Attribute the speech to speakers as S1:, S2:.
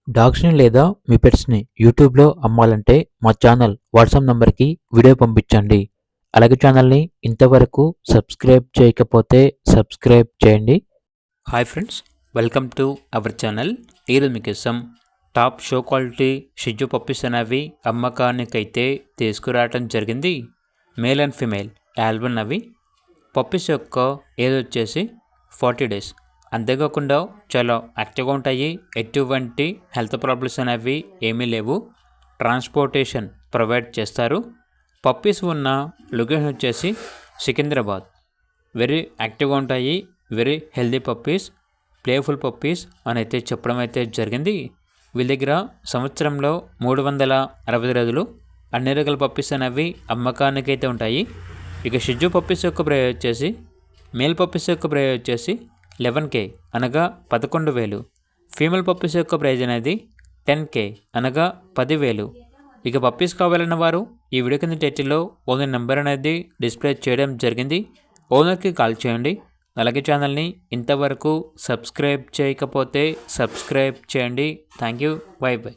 S1: డాగ్స్‌ని లేదా మీ పెట్స్‌ని యూట్యూబ్‌లో అమ్మాలంటే మా ఛానల్ వాట్సాప్ నంబర్‌కి వీడియో పంపించండి. అలాగే ఛానల్‌ని ఇంతవరకు సబ్స్క్రైబ్ చేయకపోతే సబ్స్క్రైబ్ చేయండి. Hi friends, welcome to our channel. ఈరోజు మీకోసం top show quality Shih Tzu puppies అనేవి అమ్మకానికైతే తీసుకురావడం జరిగింది. మేల్ అండ్ ఫీమేల్ ఆల్బన్ అవి. పప్పీస్ యొక్క ఏజ్ వచ్చేసి 40 డేస్. అంతేకాకుండా చాలా యాక్టివ్గా ఉంటాయి. ఎటువంటి హెల్త్ ప్రాబ్లమ్స్ అనేవి ఏమీ లేవు. ట్రాన్స్పోర్టేషన్ ప్రొవైడ్ చేస్తారు. పప్పీస్ ఉన్న లొకేషన్ వచ్చేసి సికింద్రాబాద్. వెరీ యాక్టివ్గా ఉంటాయి. Very healthy puppies, playful puppies అని అయితే చెప్పడం అయితే జరిగింది. వీళ్ళ దగ్గర సంవత్సరంలో 360 రోజులు అన్ని రకాల పప్పీస్ అనేవి అమ్మకానికి అయితే ఉంటాయి. ఇక షిట్జూ పప్పీస్ యొక్క ప్రైస్ వచ్చేసి, మేల్ పప్పీస్ యొక్క ప్రైస్ వచ్చేసి 11K అనగా 11,000. ఫీమేల్ పప్పీస్ యొక్క ప్రైజ్ అనేది 10K అనగా 10,000. ఇక పప్పీస్ కావాలన్న వారు ఈ వీడియో కింద టైటిల్లో ఓనర్ నెంబర్ అనేది డిస్ప్లే చేయడం జరిగింది. ఓనర్కి కాల్ చేయండి. అలాగే ఛానల్ని ఇంతవరకు సబ్స్క్రైబ్ చేయకపోతే సబ్స్క్రైబ్ చేయండి. Thank you. By by.